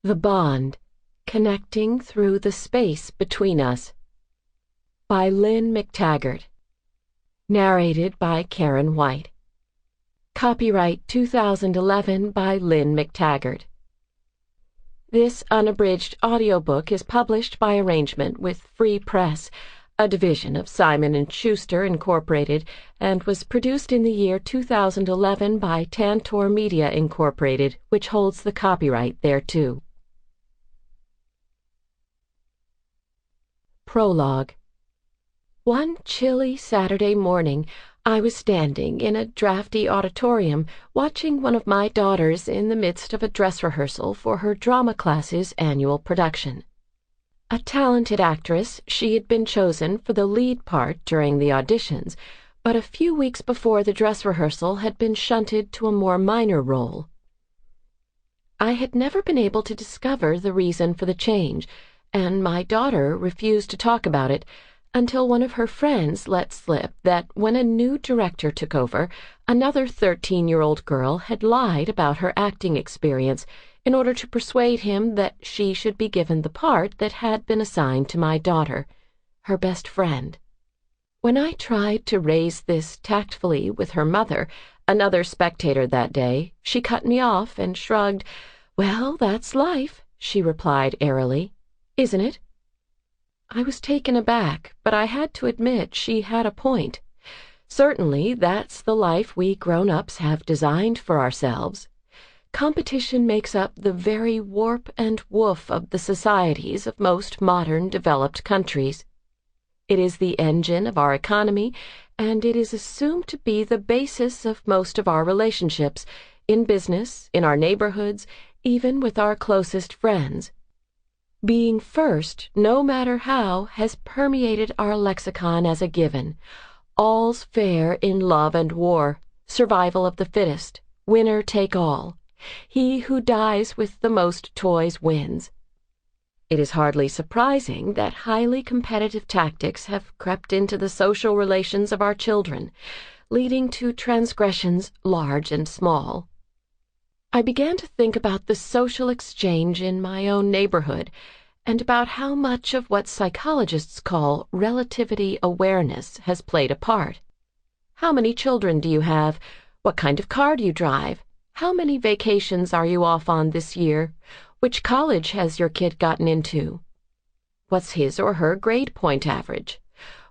The Bond, Connecting Through the Space Between Us, by Lynne McTaggart. Narrated by Karen White. Copyright 2011 by Lynne McTaggart. This unabridged audiobook is published by arrangement with Free Press, a division of Simon & Schuster Incorporated, and was produced in the year 2011 by Tantor Media Incorporated, which holds the copyright thereto. Prologue. One chilly Saturday morning, I was standing in a drafty auditorium watching one of my daughters in the midst of a dress rehearsal for her drama class's annual production. A talented actress, she had been chosen for the lead part during the auditions, but a few weeks before the dress rehearsal had been shunted to a more minor role. I had never been able to discover the reason for the change, and my daughter refused to talk about it until one of her friends let slip that when a new director took over, another 13-year-old girl had lied about her acting experience in order to persuade him that she should be given the part that had been assigned to my daughter, her best friend. When I tried to raise this tactfully with her mother, another spectator that day, she cut me off and shrugged. "Well, that's life," she replied airily. "Isn't it?" I was taken aback, but I had to admit she had a point. Certainly, that's the life we grown-ups have designed for ourselves. Competition makes up the very warp and woof of the societies of most modern developed countries. It is the engine of our economy, and it is assumed to be the basis of most of our relationships, in business, in our neighborhoods, even with our closest friends. Being first, no matter how, has permeated our lexicon as a given. All's fair in love and war, survival of the fittest, winner take all. He who dies with the most toys wins. It is hardly surprising that highly competitive tactics have crept into the social relations of our children, leading to transgressions large and small. I began to think about the social exchange in my own neighborhood, and about how much of what psychologists call relativity awareness has played a part. How many children do you have? What kind of car do you drive? How many vacations are you off on this year? Which college has your kid gotten into? What's his or her grade point average?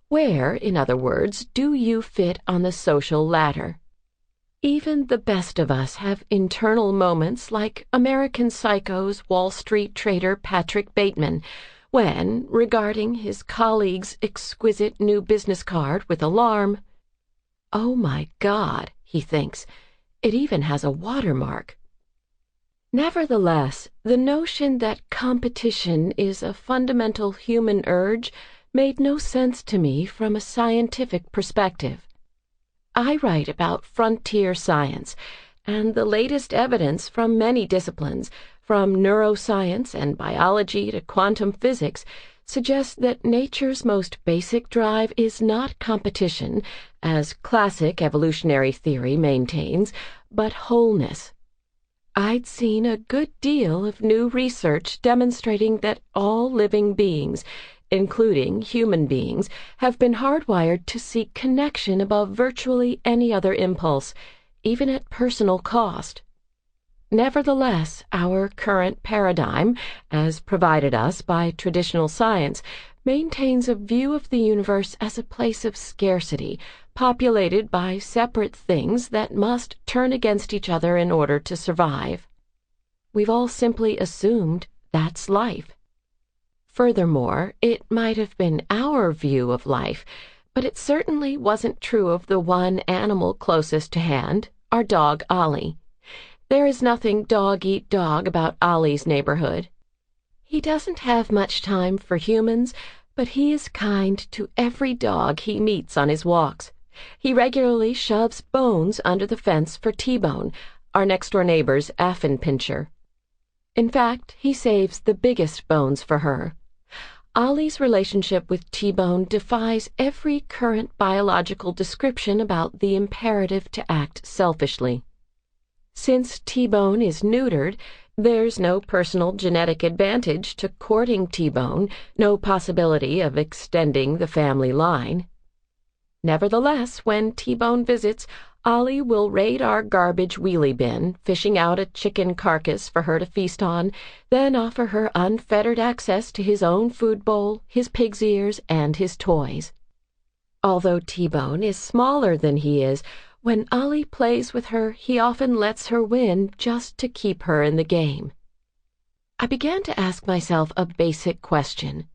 Where, in other words, do you fit on the social ladder? Even the best of us have internal moments like American Psycho's Wall Street trader Patrick Bateman, when, regarding his colleague's exquisite new business card with alarm, "Oh my God," he thinks, "it even has a watermark." Nevertheless, the notion that competition is a fundamental human urge made no sense to me from a scientific perspective. I write about frontier science, and the latest evidence from many disciplines, from neuroscience and biology to quantum physics, suggests that nature's most basic drive is not competition, as classic evolutionary theory maintains, but wholeness. I'd seen a good deal of new research demonstrating that all living beings, including human beings, have been hardwired to seek connection above virtually any other impulse, even at personal cost. Nevertheless, our current paradigm, as provided us by traditional science, maintains a view of the universe as a place of scarcity, populated by separate things that must turn against each other in order to survive. We've all simply assumed that's life. Furthermore, it might have been our view of life, but it certainly wasn't true of the one animal closest to hand, our dog Ollie. There is nothing dog-eat-dog about Ollie's neighborhood. He doesn't have much time for humans, but he is kind to every dog he meets on his walks. He regularly shoves Bones under the fence for T-Bone, our next-door neighbor's Affenpinscher. In fact, he saves the biggest bones for her. Ollie's relationship with T-Bone defies every current biological description about the imperative to act selfishly. Since T-Bone is neutered, There's no personal genetic advantage to courting T-Bone, no possibility of extending the family line. Nevertheless, when T-Bone visits, Ollie will raid our garbage wheelie bin, fishing out a chicken carcass for her to feast on, then offer her unfettered access to his own food bowl, his pig's ears, and his toys. Although T-Bone is smaller than he is, when Ollie plays with her, he often lets her win just to keep her in the game. I began to ask myself a basic question.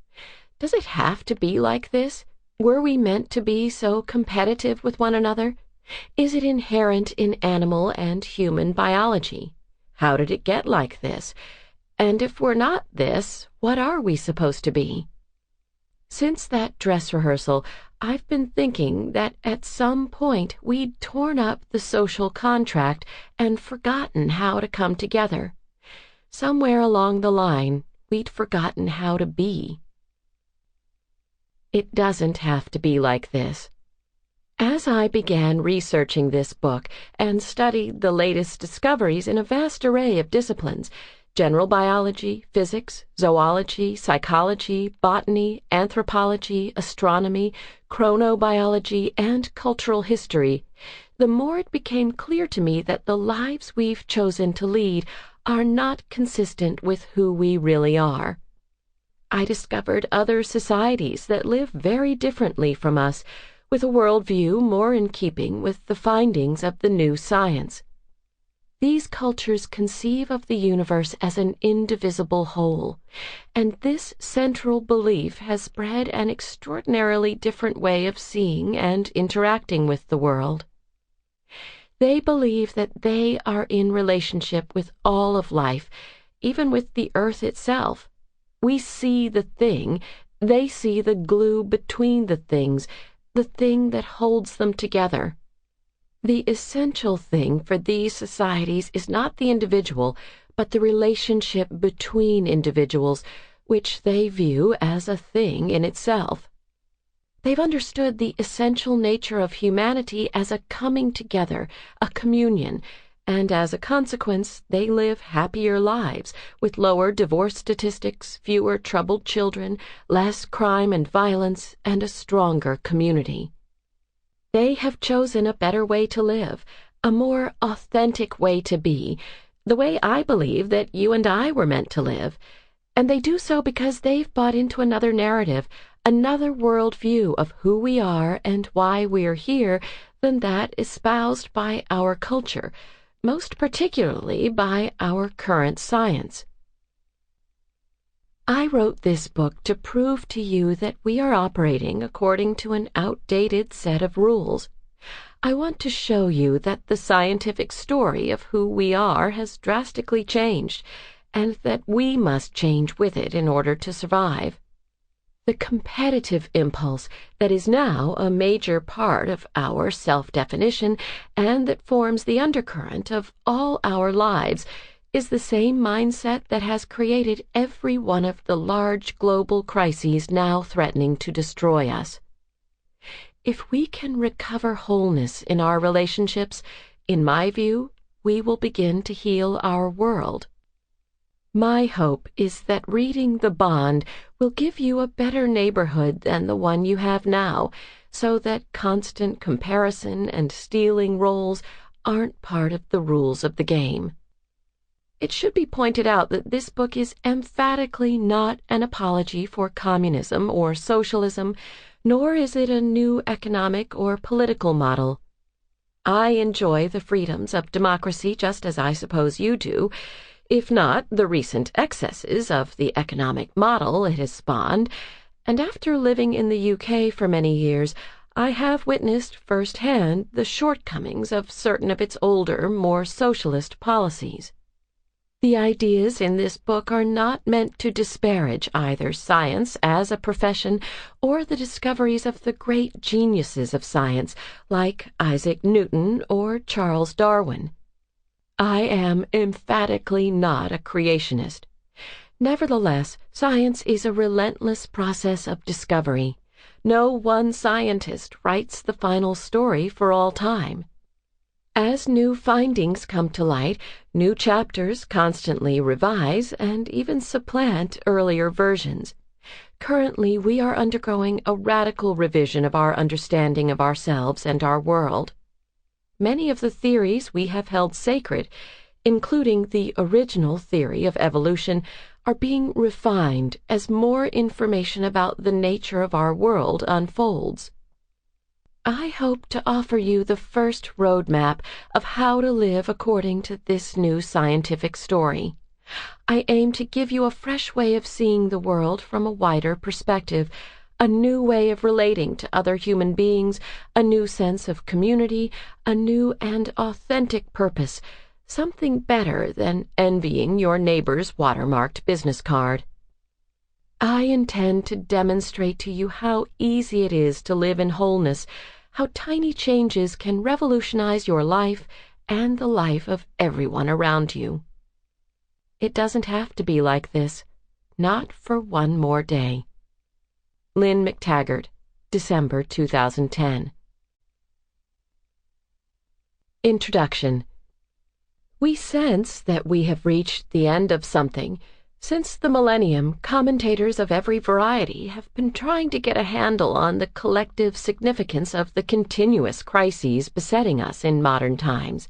Does it have to be like this? Were we meant to be so competitive with one another? Is it inherent in animal and human biology? How did it get like this? And if we're not this, what are we supposed to be? Since that dress rehearsal, I've been thinking that at some point we'd torn up the social contract and forgotten how to come together. Somewhere along the line, we'd forgotten how to be. It doesn't have to be like this. As I began researching this book and studied the latest discoveries in a vast array of disciplines, general biology, physics, zoology, psychology, botany, anthropology, astronomy, chronobiology, and cultural history, the more it became clear to me that the lives we've chosen to lead are not consistent with who we really are. I discovered other societies that live very differently from us, with a worldview more in keeping with the findings of the new science. These cultures conceive of the universe as an indivisible whole, and this central belief has bred an extraordinarily different way of seeing and interacting with the world. They believe that they are in relationship with all of life, even with the earth itself. We see the thing, they see the glue between the things, the thing that holds them together. The essential thing for these societies is not the individual, but the relationship between individuals, which they view as a thing in itself. They've understood the essential nature of humanity as a coming together, a communion, and as a consequence, they live happier lives, with lower divorce statistics, fewer troubled children, less crime and violence, and a stronger community. They have chosen a better way to live, a more authentic way to be, the way I believe that you and I were meant to live, and they do so because they've bought into another narrative, another world view of who we are and why we're here than that espoused by our culture, most particularly by our current science. I wrote this book to prove to you that we are operating according to an outdated set of rules. I want to show you that the scientific story of who we are has drastically changed, and that we must change with it in order to survive. The competitive impulse that is now a major part of our self-definition and that forms the undercurrent of all our lives is the same mindset that has created every one of the large global crises now threatening to destroy us. If we can recover wholeness in our relationships, in my view, we will begin to heal our world. My hope is that reading The Bond will give you a better neighborhood than the one you have now, so that constant comparison and stealing roles aren't part of the rules of the game. It should be pointed out that this book is emphatically not an apology for communism or socialism, nor is it a new economic or political model. I enjoy the freedoms of democracy just as I suppose you do, if not the recent excesses of the economic model it has spawned, and after living in the UK for many years, I have witnessed firsthand the shortcomings of certain of its older, more socialist policies. The ideas in this book are not meant to disparage either science as a profession or the discoveries of the great geniuses of science like Isaac Newton or Charles Darwin. I am emphatically not a creationist. Nevertheless, science is a relentless process of discovery. No one scientist writes the final story for all time. As new findings come to light, new chapters constantly revise and even supplant earlier versions. Currently, we are undergoing a radical revision of our understanding of ourselves and our world. Many of the theories we have held sacred, including the original theory of evolution, are being refined as more information about the nature of our world unfolds. I hope to offer you the first roadmap of how to live according to this new scientific story. I aim to give you a fresh way of seeing the world from a wider perspective, a new way of relating to other human beings, a new sense of community, a new and authentic purpose, something better than envying your neighbor's watermarked business card. I intend to demonstrate to you how easy it is to live in wholeness, how tiny changes can revolutionize your life and the life of everyone around you. It doesn't have to be like this, not for one more day. Lynne McTaggart, December 2010. Introduction. We sense that we have reached the end of something. Since the millennium, commentators of every variety have been trying to get a handle on the collective significance of the continuous crises besetting us in modern times.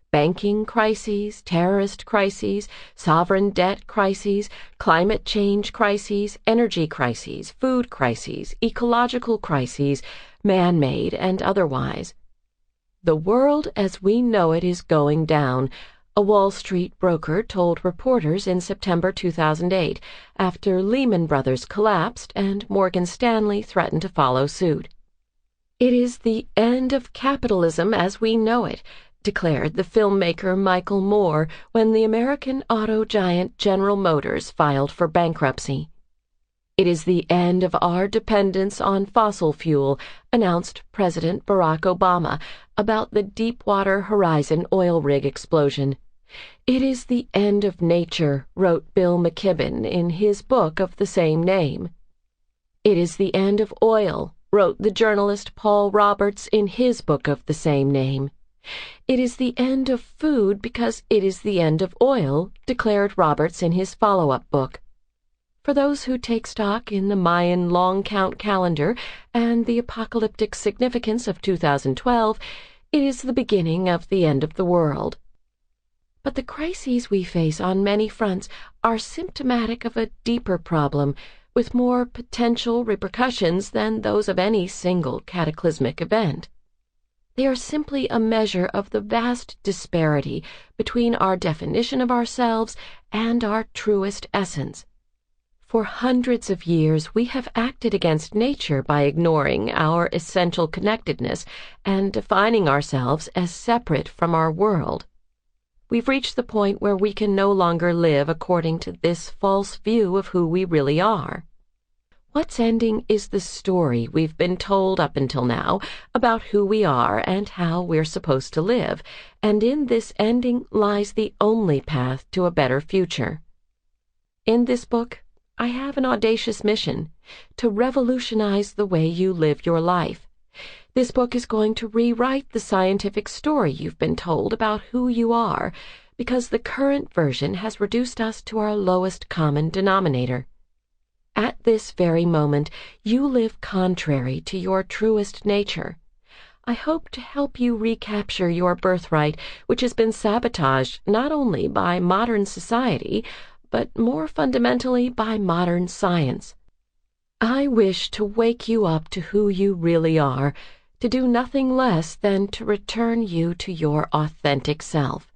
Banking crises, terrorist crises, sovereign debt crises, climate change crises, energy crises, food crises, ecological crises, man-made and otherwise. The world as we know it is going down, a Wall Street broker told reporters in September 2008, after Lehman Brothers collapsed and Morgan Stanley threatened to follow suit. It is the end of capitalism as we know it, declared the filmmaker Michael Moore when the American auto giant General Motors filed for bankruptcy. It is the end of our dependence on fossil fuel, announced President Barack Obama about the Deepwater Horizon oil rig explosion. It is the end of nature, wrote Bill McKibben in his book of the same name. It is the end of oil, wrote the journalist Paul Roberts in his book of the same name. It is the end of food because it is the end of oil, declared Roberts in his follow-up book. For those who take stock in the Mayan long count calendar and the apocalyptic significance of 2012, it is the beginning of the end of the world. But the crises we face on many fronts are symptomatic of a deeper problem, with more potential repercussions than those of any single cataclysmic event. They are simply a measure of the vast disparity between our definition of ourselves and our truest essence. For hundreds of years, we have acted against nature by ignoring our essential connectedness and defining ourselves as separate from our world. We've reached the point where we can no longer live according to this false view of who we really are. What's ending is the story we've been told up until now about who we are and how we're supposed to live, and in this ending lies the only path to a better future. In this book, I have an audacious mission: to revolutionize the way you live your life. This book is going to rewrite the scientific story you've been told about who you are, because the current version has reduced us to our lowest common denominator. At this very moment, you live contrary to your truest nature. I hope to help you recapture your birthright, which has been sabotaged not only by modern society, but more fundamentally by modern science. I wish to wake you up to who you really are, to do nothing less than to return you to your authentic self.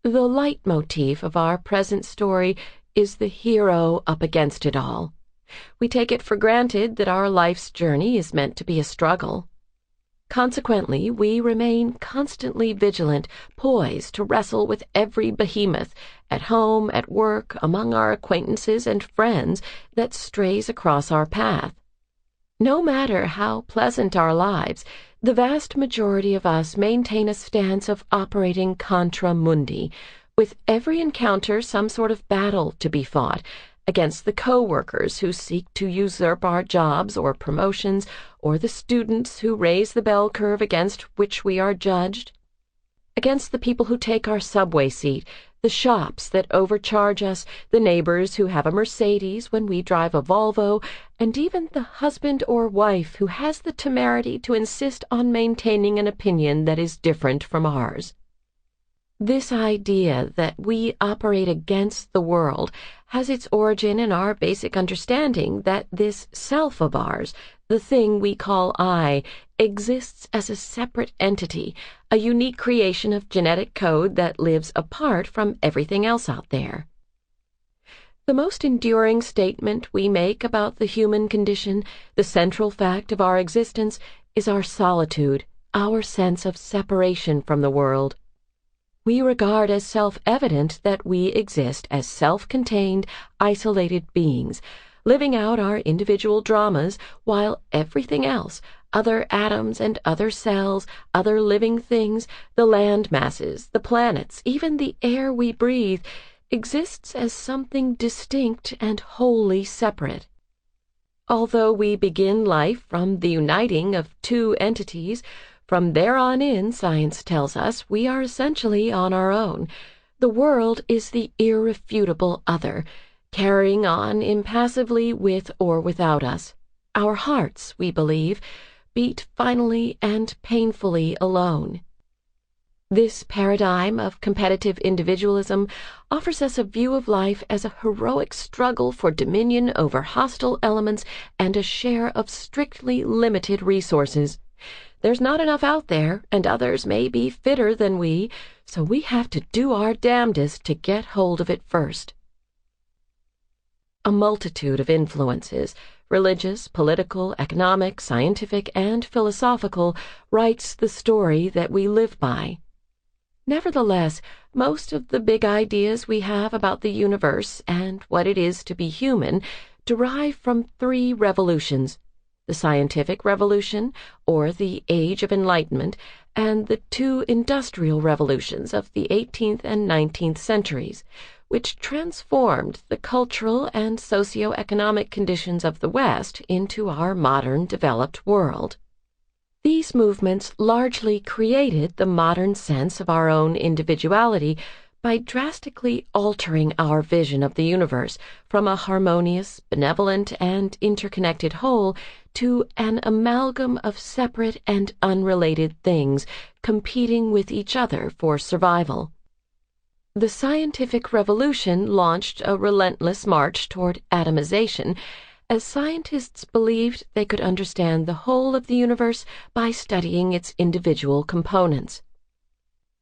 The leitmotif of our present story is the hero up against it all. We take it for granted that our life's journey is meant to be a struggle. Consequently, we remain constantly vigilant, poised to wrestle with every behemoth, at home, at work, among our acquaintances and friends, that strays across our path. No matter how pleasant our lives, the vast majority of us maintain a stance of operating contra mundi, with every encounter some sort of battle to be fought, against the co-workers who seek to usurp our jobs or promotions, or the students who raise the bell curve against which we are judged, against the people who take our subway seat, the shops that overcharge us, the neighbors who have a Mercedes when we drive a Volvo, and even the husband or wife who has the temerity to insist on maintaining an opinion that is different from ours. This idea that we operate against the world has its origin in our basic understanding that this self of ours, the thing we call I, exists as a separate entity, a unique creation of genetic code that lives apart from everything else out there. The most enduring statement we make about the human condition, the central fact of our existence, is our solitude, our sense of separation from the world. We regard as self-evident that we exist as self-contained, isolated beings, living out our individual dramas while everything else, other atoms and other cells, other living things, the land masses, the planets, even the air we breathe, exists as something distinct and wholly separate. Although we begin life from the uniting of two entities, from there on in, science tells us, we are essentially on our own. The world is the irrefutable other, carrying on impassively with or without us. Our hearts, we believe, beat finally and painfully alone. This paradigm of competitive individualism offers us a view of life as a heroic struggle for dominion over hostile elements and a share of strictly limited resources. There's not enough out there, and others may be fitter than we, so we have to do our damnedest to get hold of it first. A multitude of influences, religious, political, economic, scientific, and philosophical, writes the story that we live by. Nevertheless, most of the big ideas we have about the universe and what it is to be human derive from three revolutions: the scientific revolution, or the Age of Enlightenment, and the two industrial revolutions of the 18th and 19th centuries, which transformed the cultural and socio-economic conditions of the West into our modern developed world. These movements largely created the modern sense of our own individuality by drastically altering our vision of the universe from a harmonious, benevolent, and interconnected whole to an amalgam of separate and unrelated things competing with each other for survival. The scientific revolution launched a relentless march toward atomization, as scientists believed they could understand the whole of the universe by studying its individual components.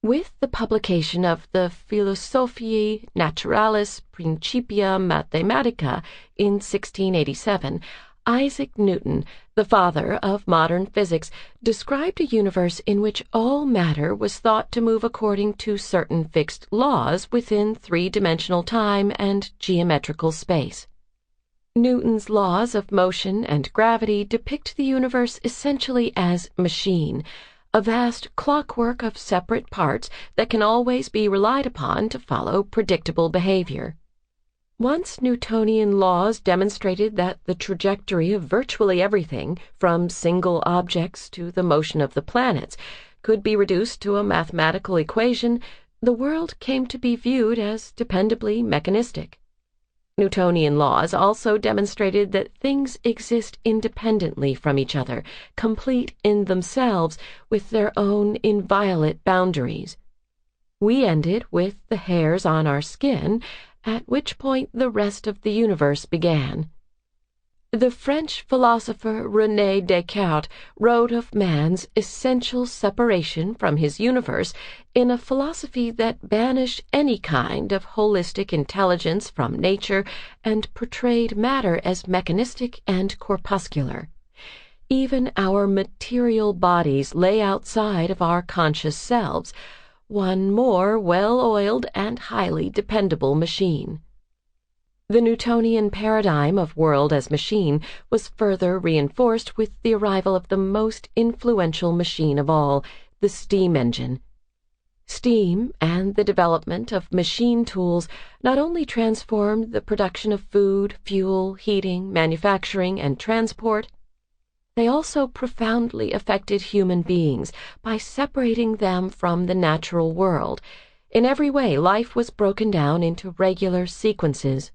With the publication of the Philosophiae Naturalis Principia Mathematica in 1687, Isaac Newton, the father of modern physics, described a universe in which all matter was thought to move according to certain fixed laws within three-dimensional time and geometrical space. Newton's laws of motion and gravity depict the universe essentially as machine, a vast clockwork of separate parts that can always be relied upon to follow predictable behavior. Once Newtonian laws demonstrated that the trajectory of virtually everything, from single objects to the motion of the planets, could be reduced to a mathematical equation, the world came to be viewed as dependably mechanistic. Newtonian laws also demonstrated that things exist independently from each other, complete in themselves, with their own inviolate boundaries. We ended with the hairs on our skin, at which point the rest of the universe began. The French philosopher René Descartes wrote of man's essential separation from his universe in a philosophy that banished any kind of holistic intelligence from nature and portrayed matter as mechanistic and corpuscular. Even our material bodies lay outside of our conscious selves, one more well-oiled and highly dependable machine. The Newtonian paradigm of world as machine was further reinforced with the arrival of the most influential machine of all, the steam engine. Steam and the development of machine tools not only transformed the production of food, fuel, heating, manufacturing, and transport, they also profoundly affected human beings by separating them from the natural world. In every way, life was broken down into regular sequences.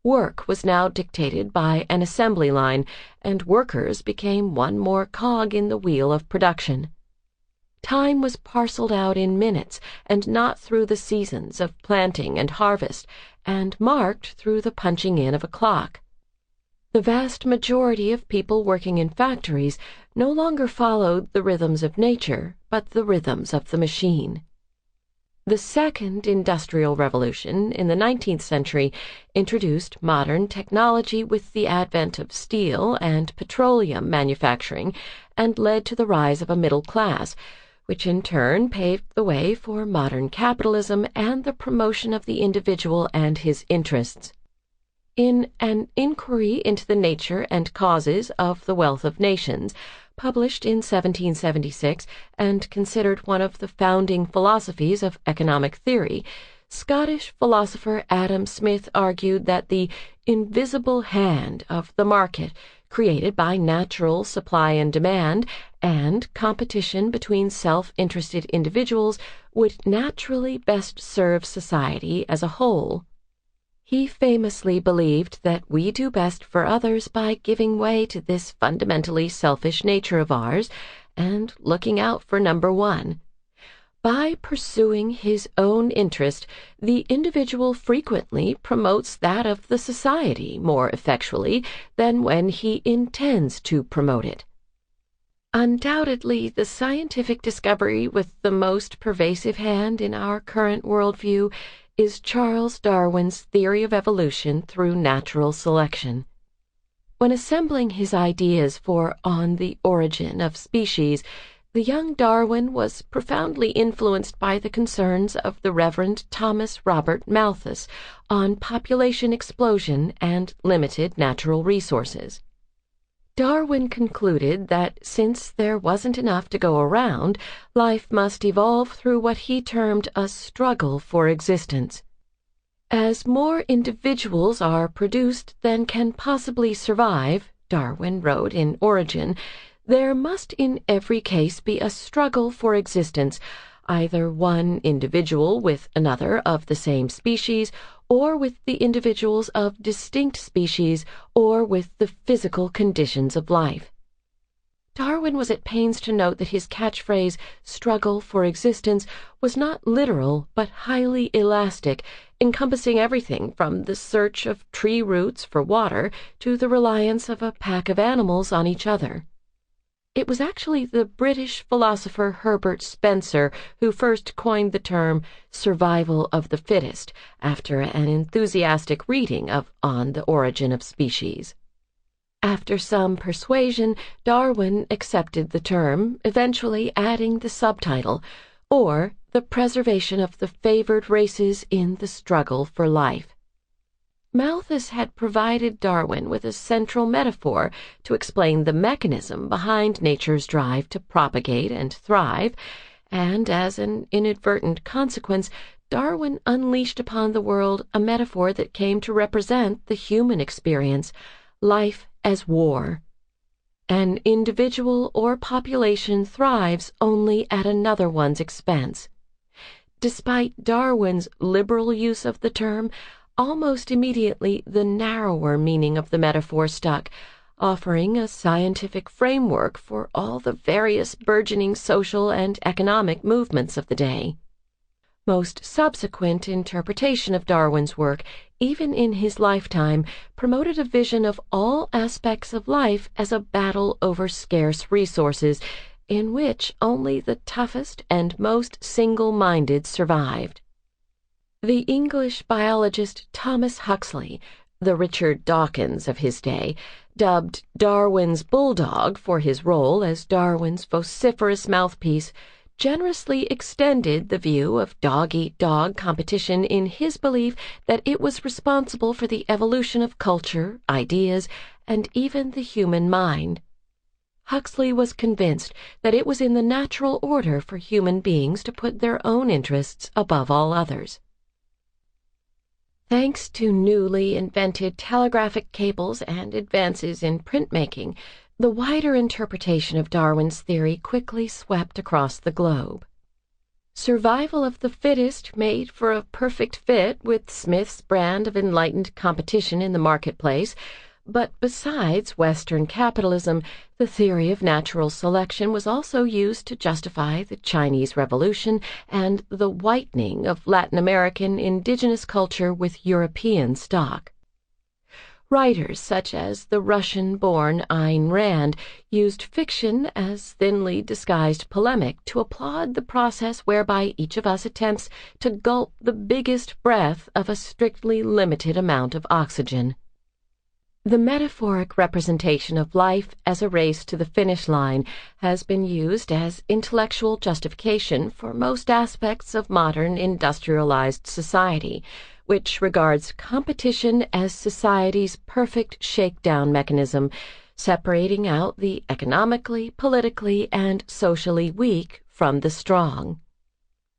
Work was now dictated by an assembly line, and workers became one more cog in the wheel of production. Time was parceled out in minutes and not through the seasons of planting and harvest, and marked through the punching in of a clock. The vast majority of people working in factories no longer followed the rhythms of nature, but the rhythms of the machine. The Second Industrial Revolution in the 19th century introduced modern technology with the advent of steel and petroleum manufacturing and led to the rise of a middle class, which in turn paved the way for modern capitalism and the promotion of the individual and his interests. In An Inquiry into the Nature and Causes of the Wealth of Nations, published in 1776 and considered one of the founding philosophies of economic theory, Scottish philosopher Adam Smith argued that the invisible hand of the market, created by natural supply and demand and competition between self-interested individuals, would naturally best serve society as a whole. He famously believed that we do best for others by giving way to this fundamentally selfish nature of ours and looking out for number one. By pursuing his own interest, the individual frequently promotes that of the society more effectually than when he intends to promote it. Undoubtedly, the scientific discovery with the most pervasive hand in our current worldview is Charles Darwin's theory of evolution through natural selection. When assembling his ideas for On the Origin of Species, the young Darwin was profoundly influenced by the concerns of the Reverend Thomas Robert Malthus on population explosion and limited natural resources. Darwin concluded that since there wasn't enough to go around, life must evolve through what he termed a struggle for existence. As more individuals are produced than can possibly survive, Darwin wrote in Origin, there must in every case be a struggle for existence, either one individual with another of the same species, or with the individuals of distinct species, or with the physical conditions of life. Darwin was at pains to note that his catchphrase, struggle for existence, was not literal but highly elastic, encompassing everything from the search of tree roots for water to the reliance of a pack of animals on each other. It was actually the British philosopher Herbert Spencer who first coined the term survival of the fittest after an enthusiastic reading of On the Origin of Species. After some persuasion, Darwin accepted the term, eventually adding the subtitle, or the preservation of the favored races in the struggle for life. Malthus had provided Darwin with a central metaphor to explain the mechanism behind nature's drive to propagate and thrive, and as an inadvertent consequence, Darwin unleashed upon the world a metaphor that came to represent the human experience, life as war. An individual or population thrives only at another one's expense. Despite Darwin's liberal use of the term, almost immediately the narrower meaning of the metaphor stuck, offering a scientific framework for all the various burgeoning social and economic movements of the day. Most subsequent interpretation of Darwin's work, even in his lifetime, promoted a vision of all aspects of life as a battle over scarce resources, in which only the toughest and most single-minded survived. The English biologist Thomas Huxley, the Richard Dawkins of his day, dubbed Darwin's bulldog for his role as Darwin's vociferous mouthpiece, generously extended the view of dog-eat-dog competition in his belief that it was responsible for the evolution of culture, ideas, and even the human mind. Huxley was convinced that it was in the natural order for human beings to put their own interests above all others. Thanks to newly invented telegraphic cables and advances in printmaking, the wider interpretation of Darwin's theory quickly swept across the globe. Survival of the fittest made for a perfect fit with Smith's brand of enlightened competition in the marketplace, but besides Western capitalism, the theory of natural selection was also used to justify the Chinese Revolution and the whitening of Latin American indigenous culture with European stock. Writers such as the Russian-born Ayn Rand used fiction as thinly disguised polemic to applaud the process whereby each of us attempts to gulp the biggest breath of a strictly limited amount of oxygen. The metaphoric representation of life as a race to the finish line has been used as intellectual justification for most aspects of modern industrialized society, which regards competition as society's perfect shakedown mechanism, separating out the economically, politically, and socially weak from the strong.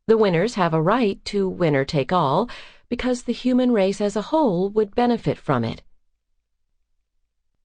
The winners have a right to winner-take-all because the human race as a whole would benefit from it.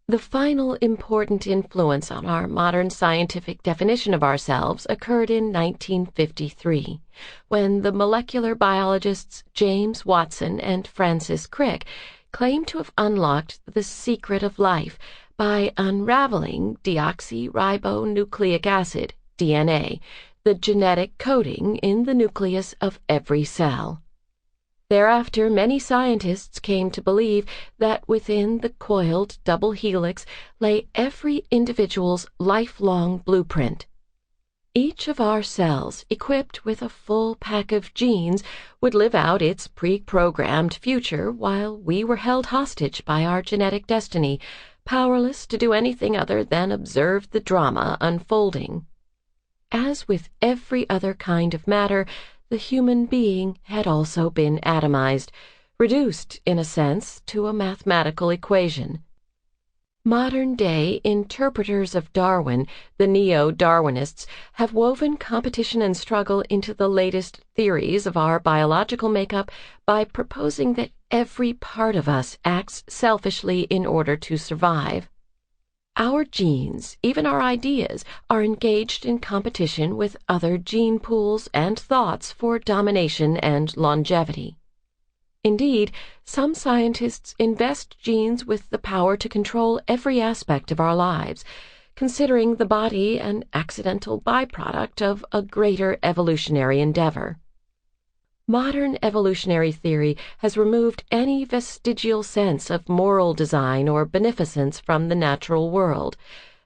The final important influence on our modern scientific definition of ourselves occurred in 1953, when the molecular biologists James Watson and Francis Crick claimed to have unlocked the secret of life by unraveling deoxyribonucleic acid, DNA, the genetic coding in the nucleus of every cell. Thereafter, many scientists came to believe that within the coiled double helix lay every individual's lifelong blueprint. Each of our cells, equipped with a full pack of genes, would live out its pre-programmed future while we were held hostage by our genetic destiny, powerless to do anything other than observe the drama unfolding. As with every other kind of matter, the human being had also been atomized, reduced, in a sense, to a mathematical equation. Modern-day interpreters of Darwin, the neo-Darwinists, have woven competition and struggle into the latest theories of our biological makeup by proposing that every part of us acts selfishly in order to survive. Our genes, even our ideas, are engaged in competition with other gene pools and thoughts for domination and longevity. Indeed, some scientists invest genes with the power to control every aspect of our lives, considering the body an accidental byproduct of a greater evolutionary endeavor. Modern evolutionary theory has removed any vestigial sense of moral design or beneficence from the natural world.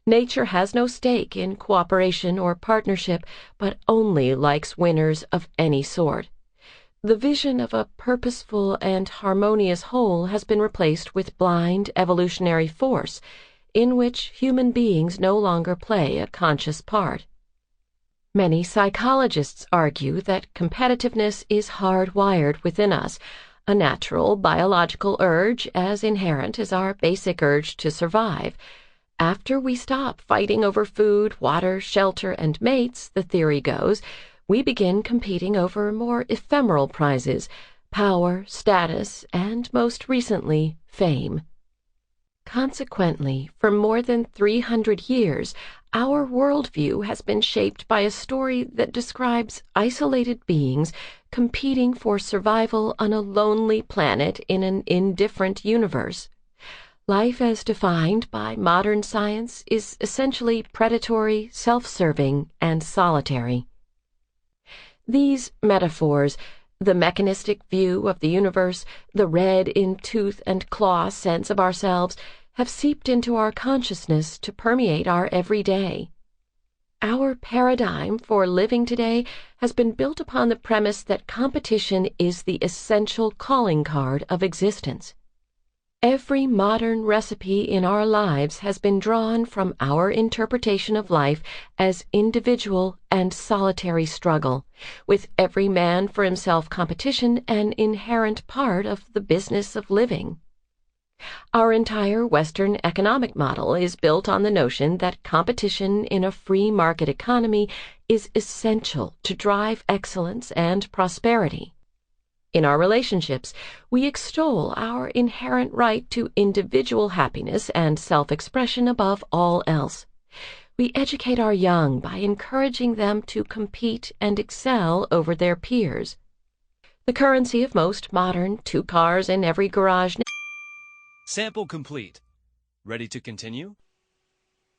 Nature has no stake in cooperation or partnership, but only likes winners of any sort. The vision of a purposeful and harmonious whole has been replaced with blind evolutionary force, in which human beings no longer play a conscious part. Many psychologists argue that competitiveness is hardwired within us, a natural biological urge as inherent as our basic urge to survive. After we stop fighting over food, water, shelter, and mates, the theory goes, we begin competing over more ephemeral prizes, power, status, and most recently, fame. Consequently, for more than 300 years, our worldview has been shaped by a story that describes isolated beings competing for survival on a lonely planet in an indifferent universe. Life as defined by modern science is essentially predatory, self-serving, and solitary. These metaphors, the mechanistic view of the universe, the red in tooth and claw sense of ourselves, have seeped into our consciousness to permeate our everyday. Our paradigm for living today has been built upon the premise that competition is the essential calling card of existence. Every modern recipe in our lives has been drawn from our interpretation of life as individual and solitary struggle, with every man for himself competition an inherent part of the business of living. Our entire Western economic model is built on the notion that competition in a free market economy is essential to drive excellence and prosperity. In our relationships, we extol our inherent right to individual happiness and self-expression above all else. We educate our young by encouraging them to compete and excel over their peers. The currency of most modern two cars in every garage. Sample complete. Ready to continue?